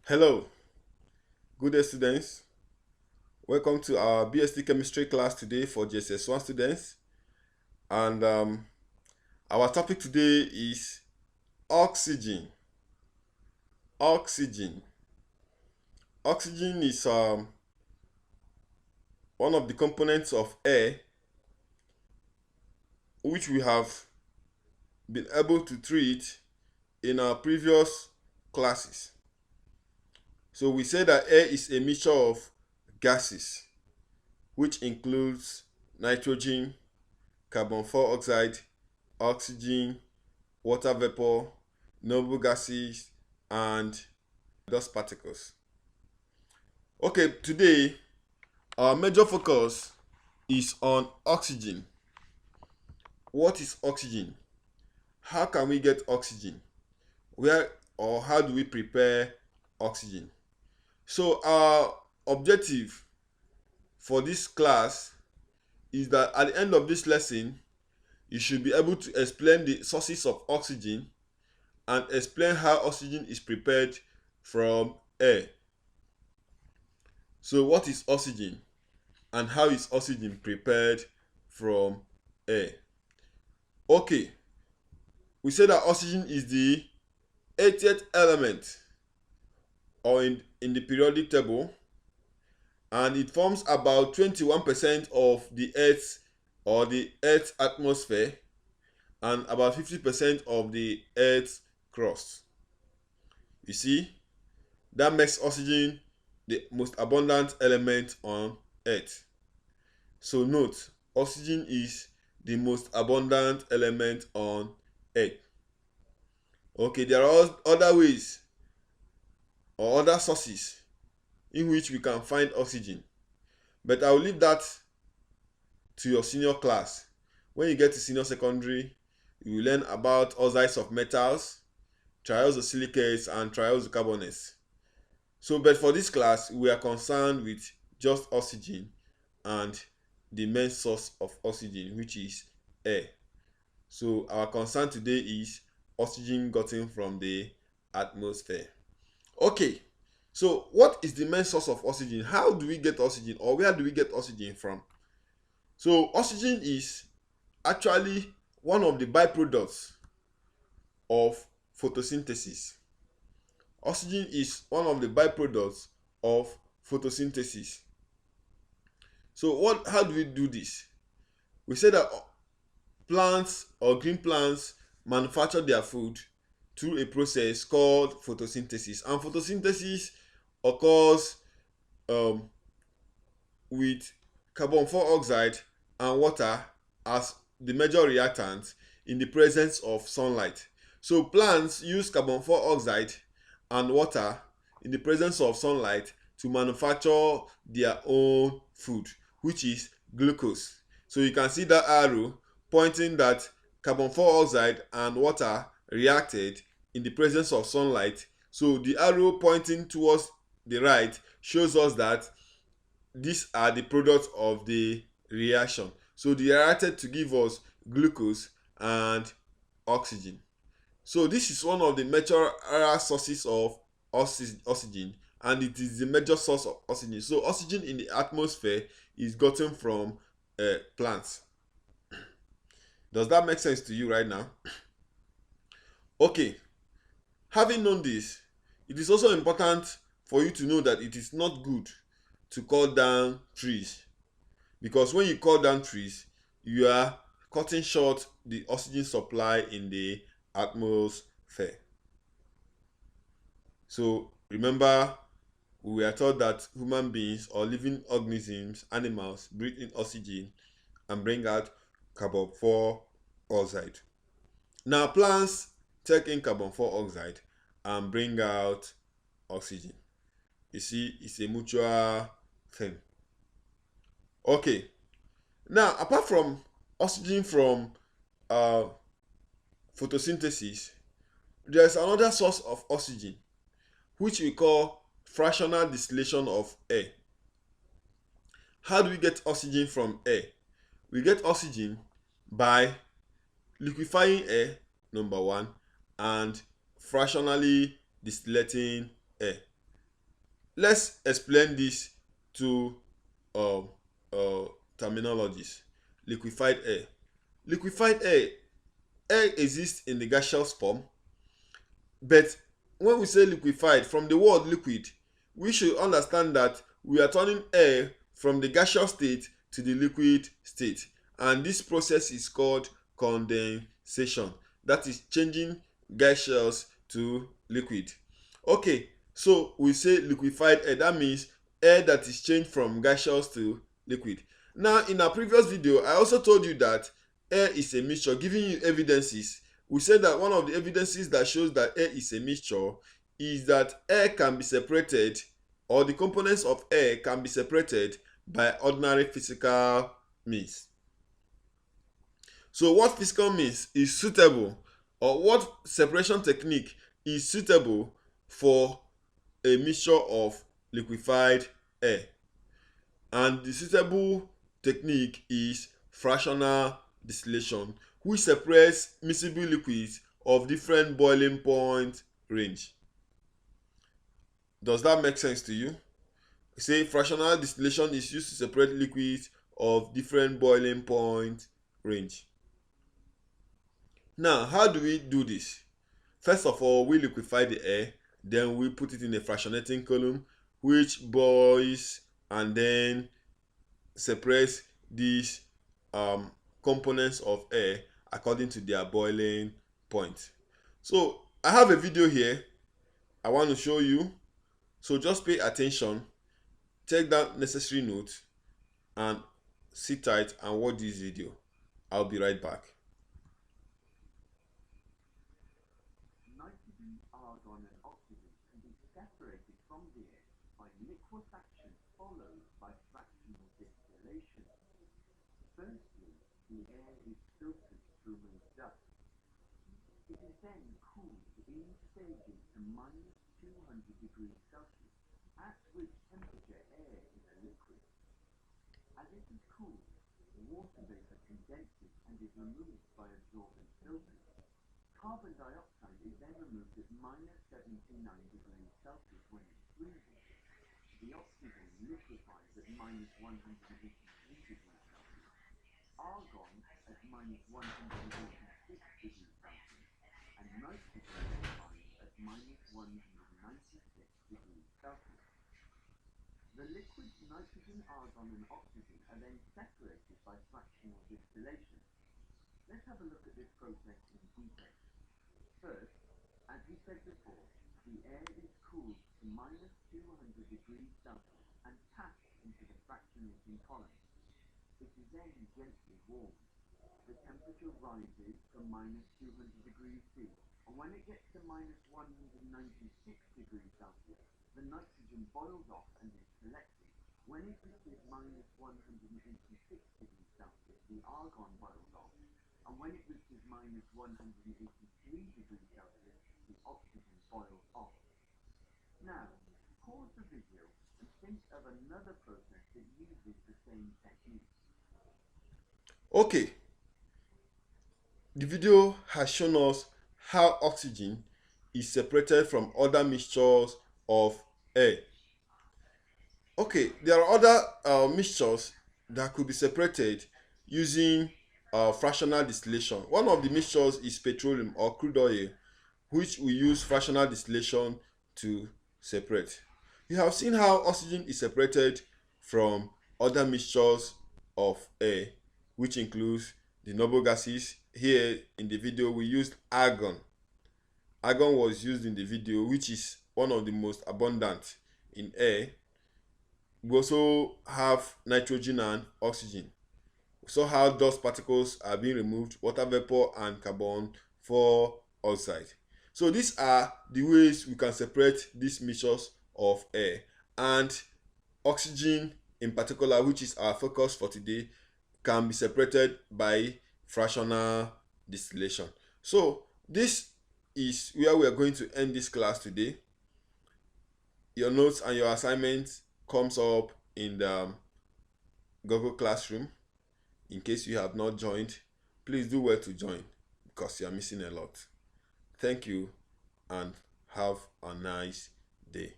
Hello, good day students. Welcome to our BSc chemistry class today for JSS1 students. And our topic today is oxygen. Oxygen. Oxygen is one of the components of air which we have been able to treat in our previous classes. So we say that air is a mixture of gases, which includes nitrogen, carbon dioxide, oxygen, water vapor, noble gases, and dust particles. Okay, today our major focus is on oxygen. What is oxygen? How can we get oxygen? Where or how do we prepare oxygen? So our objective for this class is that at the end of this lesson, you should be able to explain the sources of oxygen and explain how oxygen is prepared from air. So what is oxygen and how is oxygen prepared from air? Okay, we say that oxygen is the 80th element or in the periodic table, and it forms about 21% of the Earth's atmosphere and about 50% of the Earth's crust. You see, that makes oxygen the most abundant element on Earth. So note, oxygen is the most abundant element on Earth. Okay, there are other ways or other sources in which we can find oxygen, but I will leave that to your senior class. When you get to senior secondary, you will learn about oxides of metals, triazosilicates, and triazocarbonates. So, but for this class, we are concerned with just oxygen and the main source of oxygen, which is air. So, our concern today is oxygen gotten from the atmosphere. Okay, so what is the main source of oxygen? How do we get oxygen, or where do we get oxygen from? So, oxygen is actually one of the byproducts of photosynthesis. Oxygen is one of the byproducts of photosynthesis. So how do we do this? We say that plants or green plants manufacture their food through a process called photosynthesis, and photosynthesis occurs with carbon dioxide and water as the major reactants in the presence of sunlight. So plants use carbon dioxide and water in the presence of sunlight to manufacture their own food, which is glucose. So you can see that arrow pointing that carbon dioxide and water reacted in the presence of sunlight. So the arrow pointing towards the right shows us that these are the products of the reaction. So they reacted to give us glucose and oxygen. So this is one of the major sources of oxygen, and it is the major source of oxygen. So oxygen in the atmosphere is gotten from plants. Does that make sense to you right now? Okay, having known this, it is also important for you to know that it is not good to cut down trees, because when you cut down trees, you are cutting short the oxygen supply in the atmosphere. So remember, we were taught that human beings or living organisms, animals, breathe in oxygen and bring out carbon dioxide. Now plants take in carbon dioxide and bring out oxygen. You see, it's a mutual thing. Okay, now apart from oxygen from photosynthesis, there is another source of oxygen which we call fractional distillation of air. How do we get oxygen from air? We get oxygen by liquefying air, number one, and fractionally distillating air. let's explain this to uh, uh, terminologies. Liquefied air. Liquefied air exists in the gaseous form, but when we say liquefied, from the word liquid, we should understand that we are turning air from the gaseous state to the liquid state, and this process is called condensation. That is changing gaseous to liquid. Okay, so we say liquefied air, that means air that is changed from gaseous to liquid. Now, in our previous video, I also told you that air is a mixture, giving you evidences. We said that one of the evidences that shows that air is a mixture is that air can be separated, or the components of air can be separated by ordinary physical means. So what physical means is suitable, or what separation technique is suitable for a mixture of liquefied air? And the suitable technique is fractional distillation, which separates miscible liquids of different boiling point range. Does that make sense to you? Say fractional distillation is used to separate liquids of different boiling point range. Now, how do we do this? First of all, we liquefy the air, then we put it in a fractionating column, which boils and then separates these components of air according to their boiling point. So I have a video here I want to show you, so just pay attention, take down necessary notes, and sit tight and watch this video. I'll be right back. Nitrogen, argon, and oxygen can be separated from the air by liquefaction followed by fractional distillation. Firstly, the air is filtered to remove dust. It is then cooled in stages to -200 degrees Celsius, at which temperature air is a liquid. As it is cooled, water vapor condenses and is removed by absorbent filters. Carbon dioxide is then removed at -79 degrees Celsius when it's freezing. The oxygen liquefies at -183 degrees Celsius. Argon at -186 degrees Celsius. And nitrogen liquefies at -196 degrees Celsius. The liquids nitrogen, argon, and oxygen are then separated by fractional distillation. Let's have a look at this process in detail. First, as we said before, the air is cooled to -200 degrees Celsius and passed into the fractionating column. It is then gently warmed. The temperature rises to -200 degrees C, and when it gets to -196 degrees Celsius, the nitrogen boils off and is collected. When it reaches -186 degrees Celsius, the argon boils off, and when it reaches -183 degrees Celsius, the oxygen boils off. Now, pause the video and think of another process that uses the same technique. Okay, the video has shown us how oxygen is separated from other mixtures of air. Okay, there are other mixtures that could be separated using fractional distillation. One of the mixtures is petroleum or crude oil, which we use fractional distillation to separate. You have seen how oxygen is separated from other mixtures of air, which includes the noble gases. Here in the video we used argon. Argon was used in the video, which is one of the most abundant in air. We also have nitrogen and oxygen. We saw how dust particles are being removed, water vapor and carbon dioxide. So these are the ways we can separate these mixtures of air, and oxygen in particular, which is our focus for today, can be separated by fractional distillation. So this is where we are going to end this class today. Your notes and your assignments comes up in the Google Classroom. In case you have not joined, please do well to join because you are missing a lot. Thank you and have a nice day.